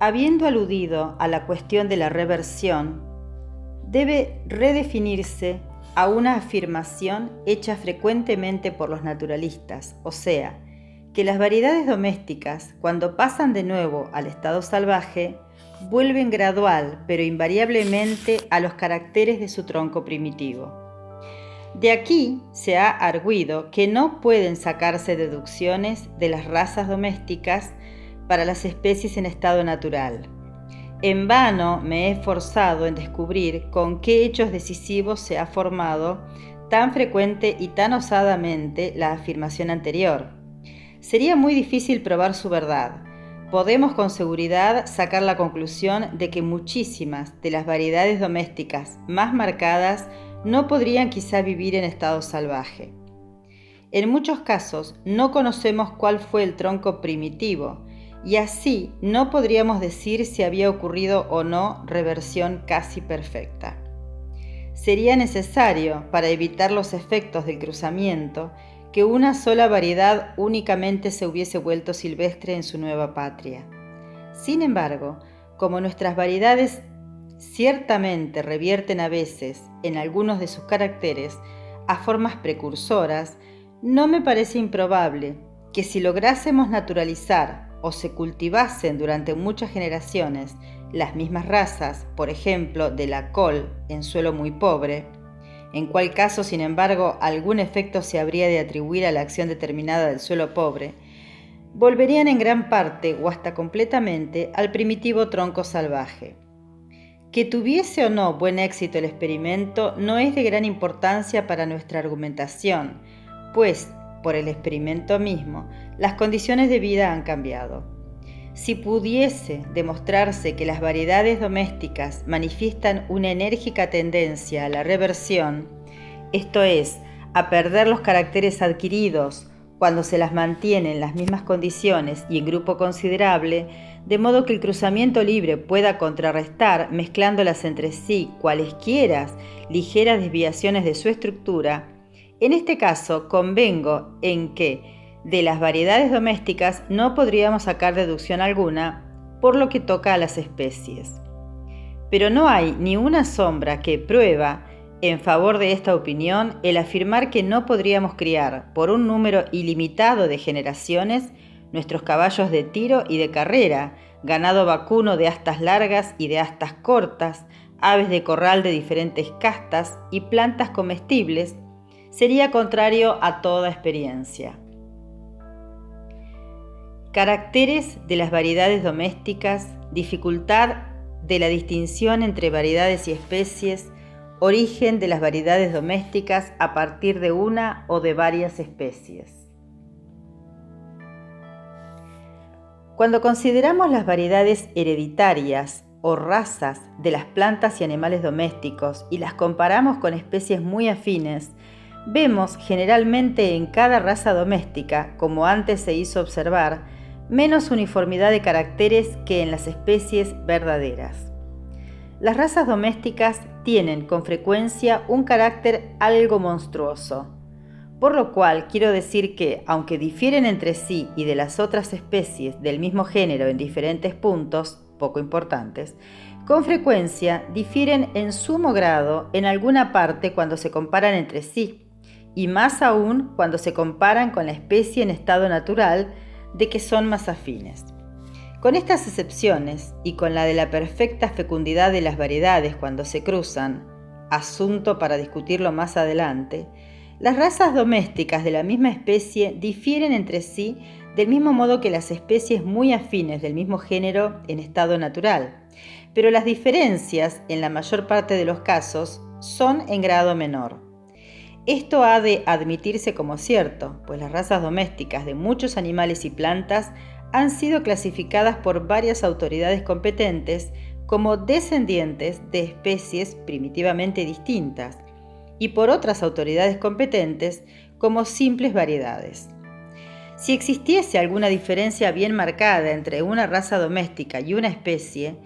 Habiendo aludido a la cuestión de la reversión, debe redefinirse a una afirmación hecha frecuentemente por los naturalistas, o sea, que las variedades domésticas, cuando pasan de nuevo al estado salvaje, vuelven gradual pero invariablemente a los caracteres de su tronco primitivo. De aquí se ha arguido que no pueden sacarse deducciones de las razas domésticas para las especies en estado natural. En vano me he esforzado en descubrir con qué hechos decisivos se ha formado tan frecuente y tan osadamente la afirmación anterior. Sería muy difícil probar su verdad. Podemos con seguridad sacar la conclusión de que muchísimas de las variedades domésticas más marcadas no podrían quizá vivir en estado salvaje. En muchos casos no conocemos cuál fue el tronco primitivo, y así no podríamos decir si había ocurrido o no reversión casi perfecta. Sería necesario, para evitar los efectos del cruzamiento, que una sola variedad únicamente se hubiese vuelto silvestre en su nueva patria. Sin embargo, como nuestras variedades ciertamente revierten a veces, en algunos de sus caracteres, a formas precursoras, no me parece improbable que si lográsemos naturalizar o se cultivasen durante muchas generaciones las mismas razas, por ejemplo, de la col en suelo muy pobre, en cual caso, sin embargo, algún efecto se habría de atribuir a la acción determinada del suelo pobre, volverían en gran parte o hasta completamente al primitivo tronco salvaje. Que tuviese o no buen éxito el experimento no es de gran importancia para nuestra argumentación, pues, por el experimento mismo, las condiciones de vida han cambiado. Si pudiese demostrarse que las variedades domésticas manifiestan una enérgica tendencia a la reversión, esto es, a perder los caracteres adquiridos cuando se las mantiene en las mismas condiciones y en grupo considerable, de modo que el cruzamiento libre pueda contrarrestar, mezclándolas entre sí cualesquiera ligeras desviaciones de su estructura, en este caso convengo en que de las variedades domésticas no podríamos sacar deducción alguna por lo que toca a las especies. Pero no hay ni una sombra que prueba en favor de esta opinión el afirmar que no podríamos criar por un número ilimitado de generaciones nuestros caballos de tiro y de carrera, ganado vacuno de astas largas y de astas cortas, aves de corral de diferentes castas y plantas comestibles. Sería contrario a toda experiencia. Caracteres de las variedades domésticas, dificultad de la distinción entre variedades y especies, origen de las variedades domésticas a partir de una o de varias especies. Cuando consideramos las variedades hereditarias o razas de las plantas y animales domésticos y las comparamos con especies muy afines, vemos generalmente en cada raza doméstica, como antes se hizo observar, menos uniformidad de caracteres que en las especies verdaderas. Las razas domésticas tienen con frecuencia un carácter algo monstruoso, por lo cual quiero decir que, aunque difieren entre sí y de las otras especies del mismo género en diferentes puntos, poco importantes, con frecuencia difieren en sumo grado en alguna parte cuando se comparan entre sí, y más aún cuando se comparan con la especie en estado natural de que son más afines. Con estas excepciones y con la de la perfecta fecundidad de las variedades cuando se cruzan, asunto para discutirlo más adelante, las razas domésticas de la misma especie difieren entre sí del mismo modo que las especies muy afines del mismo género en estado natural, pero las diferencias, en la mayor parte de los casos, son en grado menor. Esto ha de admitirse como cierto, pues las razas domésticas de muchos animales y plantas han sido clasificadas por varias autoridades competentes como descendientes de especies primitivamente distintas y por otras autoridades competentes como simples variedades. Si existiese alguna diferencia bien marcada entre una raza doméstica y una especie,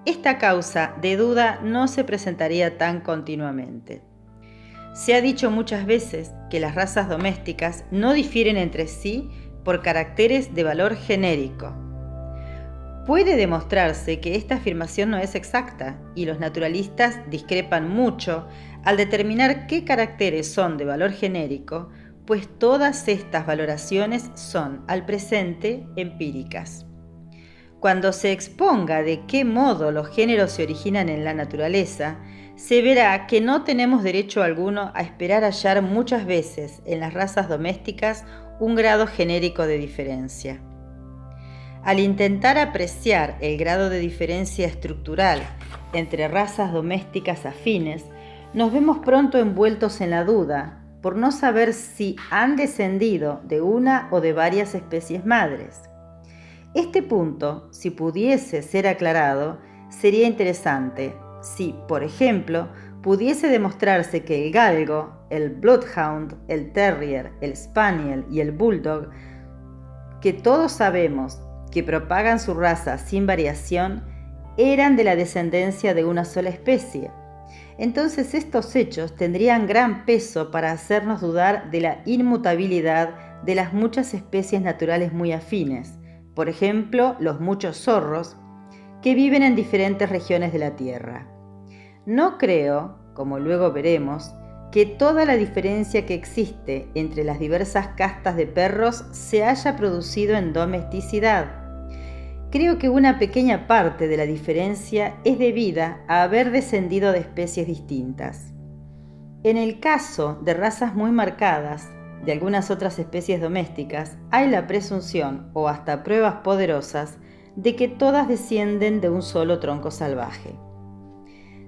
esta causa de duda no se presentaría tan continuamente. Se ha dicho muchas veces que las razas domésticas no difieren entre sí por caracteres de valor genérico. puede demostrarse que esta afirmación no es exacta y los naturalistas discrepan mucho al determinar qué caracteres son de valor genérico, pues todas estas valoraciones son, al presente, empíricas. Cuando se exponga de qué modo los géneros se originan en la naturaleza, se verá que no tenemos derecho alguno a esperar hallar muchas veces en las razas domésticas un grado genérico de diferencia. Al intentar apreciar el grado de diferencia estructural entre razas domésticas afines, nos vemos pronto envueltos en la duda por no saber si han descendido de una o de varias especies madres. Este punto, si pudiese ser aclarado, sería interesante si, por ejemplo, pudiese demostrarse que el galgo, el bloodhound, el terrier, el spaniel y el bulldog, que todos sabemos que propagan su raza sin variación, eran de la descendencia de una sola especie. Entonces estos hechos tendrían gran peso para hacernos dudar de la inmutabilidad de las muchas especies naturales muy afines, por ejemplo, los muchos zorros, que viven en diferentes regiones de la Tierra. No creo, como luego veremos, que toda la diferencia que existe entre las diversas castas de perros se haya producido en domesticidad. Creo que una pequeña parte de la diferencia es debida a haber descendido de especies distintas. En el caso de razas muy marcadas, de algunas otras especies domésticas, hay la presunción, o hasta pruebas poderosas, de que todas descienden de un solo tronco salvaje.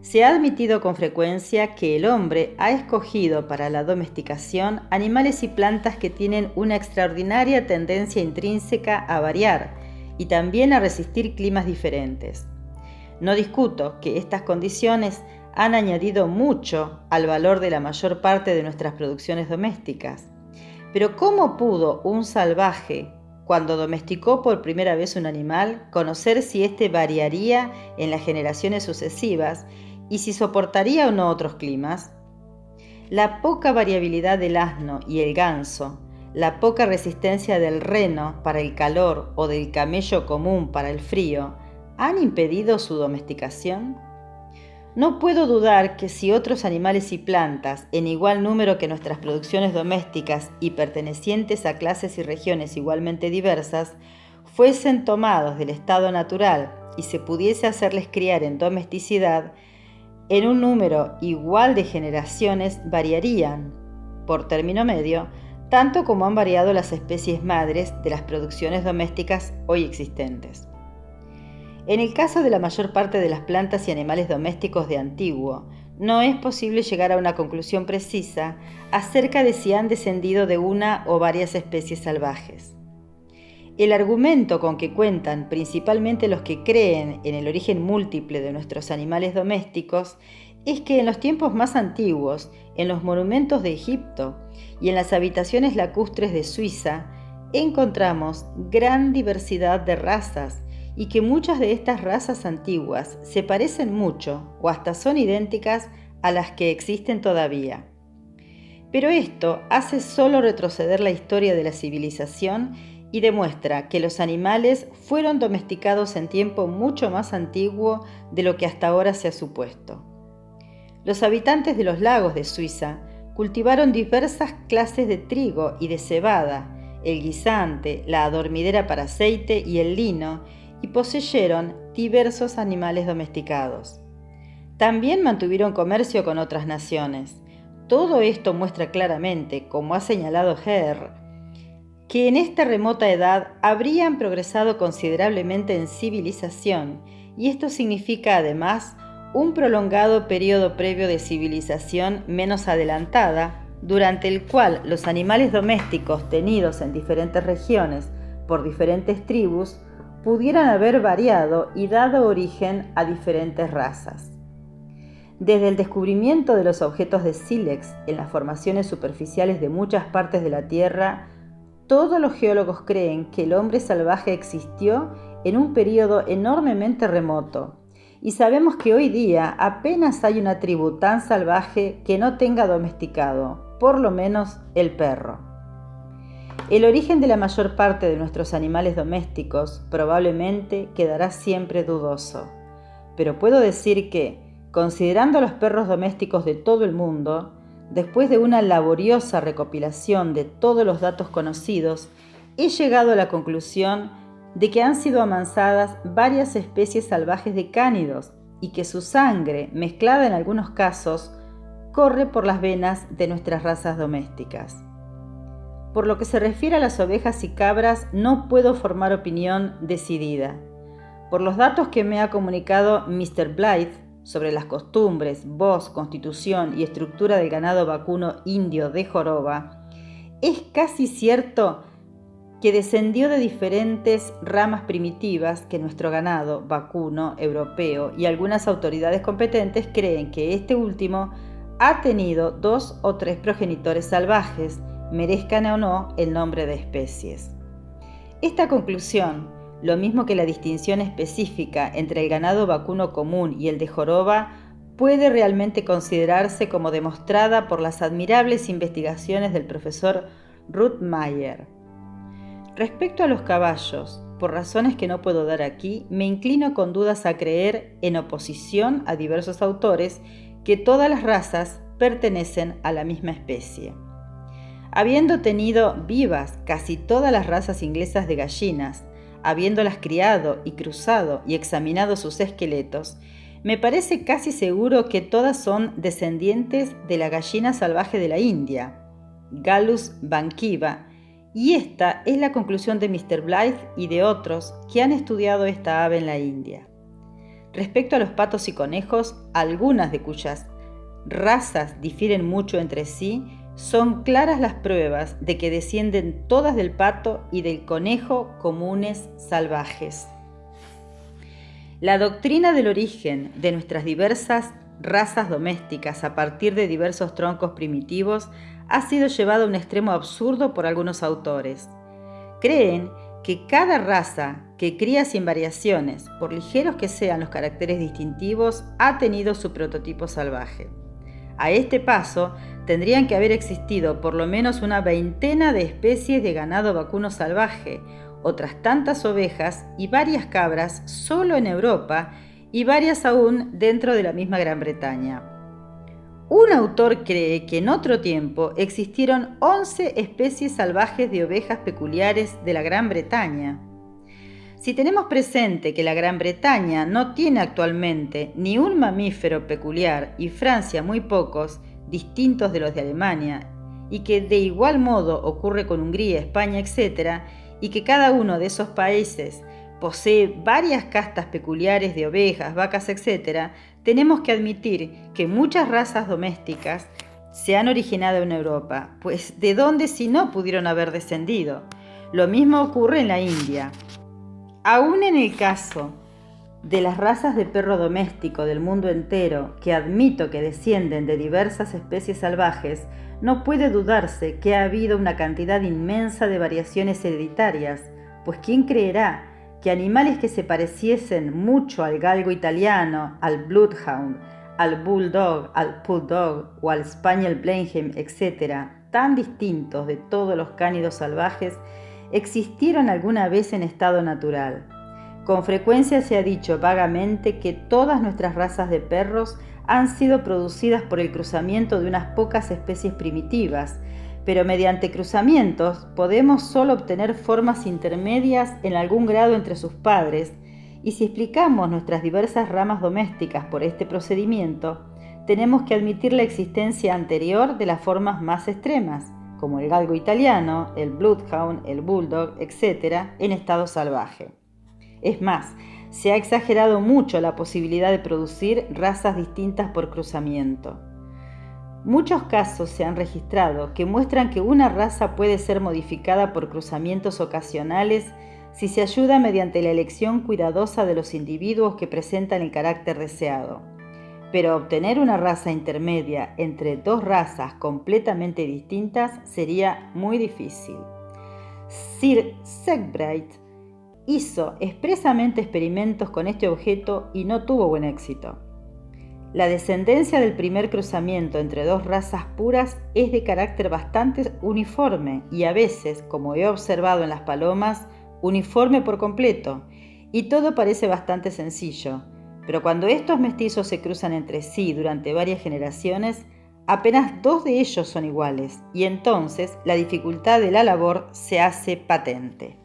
Se ha admitido con frecuencia que el hombre ha escogido para la domesticación animales y plantas que tienen una extraordinaria tendencia intrínseca a variar y también a resistir climas diferentes. No discuto que estas condiciones han añadido mucho al valor de la mayor parte de nuestras producciones domésticas. Pero ¿cómo pudo un salvaje, cuando domesticó por primera vez un animal, conocer si éste variaría en las generaciones sucesivas y si soportaría o no otros climas? La poca variabilidad del asno y el ganso, la poca resistencia del reno para el calor o del camello común para el frío, ¿han impedido su domesticación? No puedo dudar que si otros animales y plantas, en igual número que nuestras producciones domésticas y pertenecientes a clases y regiones igualmente diversas, fuesen tomados del estado natural y se pudiese hacerles criar en domesticidad, en un número igual de generaciones variarían, por término medio, tanto como han variado las especies madres de las producciones domésticas hoy existentes. En el caso de la mayor parte de las plantas y animales domésticos de antiguo, no es posible llegar a una conclusión precisa acerca de si han descendido de una o varias especies salvajes. El argumento con que cuentan principalmente los que creen en el origen múltiple de nuestros animales domésticos es que en los tiempos más antiguos, en los monumentos de Egipto y en las habitaciones lacustres de Suiza, encontramos gran diversidad de razas y que muchas de estas razas antiguas se parecen mucho o hasta son idénticas a las que existen todavía. Pero esto hace solo retroceder la historia de la civilización y demuestra que los animales fueron domesticados en tiempo mucho más antiguo de lo que hasta ahora se ha supuesto. Los habitantes de los lagos de Suiza cultivaron diversas clases de trigo y de cebada, el guisante, la adormidera para aceite y el lino, y poseyeron diversos animales domesticados. También mantuvieron comercio con otras naciones. Todo esto muestra claramente, como ha señalado Herr, que en esta remota edad habrían progresado considerablemente en civilización, y esto significa además un prolongado periodo previo de civilización menos adelantada, durante el cual los animales domésticos tenidos en diferentes regiones por diferentes tribus pudieran haber variado y dado origen a diferentes razas. Desde el descubrimiento de los objetos de sílex en las formaciones superficiales de muchas partes de la Tierra, todos los geólogos creen que el hombre salvaje existió en un periodo enormemente remoto, y sabemos que hoy día apenas hay una tribu tan salvaje que no tenga domesticado, por lo menos el perro. El origen de la mayor parte de nuestros animales domésticos probablemente quedará siempre dudoso, pero puedo decir que, considerando los perros domésticos de todo el mundo, después de una laboriosa recopilación de todos los datos conocidos, he llegado a la conclusión de que han sido amansadas varias especies salvajes de cánidos y que su sangre, mezclada en algunos casos, corre por las venas de nuestras razas domésticas. Por lo que se refiere a las ovejas y cabras, no puedo formar opinión decidida. Por los datos que me ha comunicado Mr. Blythe sobre las costumbres, voz, constitución y estructura del ganado vacuno indio de joroba, es casi cierto que descendió de diferentes ramas primitivas que nuestro ganado vacuno europeo y algunas autoridades competentes creen que este último ha tenido 2 o 3 progenitores salvajes, merezcan o no el nombre de especies. Esta conclusión, lo mismo que la distinción específica entre el ganado vacuno común y el de joroba, puede realmente considerarse como demostrada por las admirables investigaciones del profesor Ruth Mayer. Respecto a los caballos, por razones que no puedo dar aquí, me inclino con dudas a creer, en oposición a diversos autores, que todas las razas pertenecen a la misma especie. Habiendo tenido vivas casi todas las razas inglesas de gallinas, habiéndolas criado y cruzado y examinado sus esqueletos, me parece casi seguro que todas son descendientes de la gallina salvaje de la India, Gallus bankiva, y esta es la conclusión de Mr. Blythe y de otros que han estudiado esta ave en la India. Respecto a los patos y conejos, algunas de cuyas razas difieren mucho entre sí, son claras las pruebas de que descienden todas del pato y del conejo comunes salvajes. La doctrina del origen de nuestras diversas razas domésticas a partir de diversos troncos primitivos ha sido llevada a un extremo absurdo por algunos autores. Creen que cada raza que cría sin variaciones, por ligeros que sean los caracteres distintivos, ha tenido su prototipo salvaje. A este paso, tendrían que haber existido por lo menos una veintena de especies de ganado vacuno salvaje, otras tantas ovejas y varias cabras solo en Europa y varias aún dentro de la misma Gran Bretaña. Un autor cree que en otro tiempo existieron 11 especies salvajes de ovejas peculiares de la Gran Bretaña. Si tenemos presente que la Gran Bretaña no tiene actualmente ni un mamífero peculiar y Francia muy pocos, distintos de los de Alemania, y que de igual modo ocurre con Hungría, España, etc., y que cada uno de esos países posee varias castas peculiares de ovejas, vacas, etc., tenemos que admitir que muchas razas domésticas se han originado en Europa, pues ¿de dónde si no pudieron haber descendido? Lo mismo ocurre en la India. Aún en el caso de las razas de perro doméstico del mundo entero, que admito que descienden de diversas especies salvajes, no puede dudarse que ha habido una cantidad inmensa de variaciones hereditarias, pues ¿quién creerá que animales que se pareciesen mucho al galgo italiano, al bloodhound, al bulldog, al poodle o al spaniel blenheim, etc., tan distintos de todos los cánidos salvajes, existieron alguna vez en estado natural? Con frecuencia se ha dicho vagamente que todas nuestras razas de perros han sido producidas por el cruzamiento de unas pocas especies primitivas, pero mediante cruzamientos podemos solo obtener formas intermedias en algún grado entre sus padres, y si explicamos nuestras diversas ramas domésticas por este procedimiento, tenemos que admitir la existencia anterior de las formas más extremas, como el galgo italiano, el bloodhound, el bulldog, etc., en estado salvaje. Es más, se ha exagerado mucho la posibilidad de producir razas distintas por cruzamiento. Muchos casos se han registrado que muestran que una raza puede ser modificada por cruzamientos ocasionales si se ayuda mediante la elección cuidadosa de los individuos que presentan el carácter deseado. Pero obtener una raza intermedia entre dos razas completamente distintas sería muy difícil. Sir Segrate hizo expresamente experimentos con este objeto y no tuvo buen éxito. La descendencia del primer cruzamiento entre dos razas puras es de carácter bastante uniforme y a veces, como he observado en las palomas, uniforme por completo, y todo parece bastante sencillo. Pero cuando estos mestizos se cruzan entre sí durante varias generaciones, apenas 2 de ellos son iguales, y entonces la dificultad de la labor se hace patente.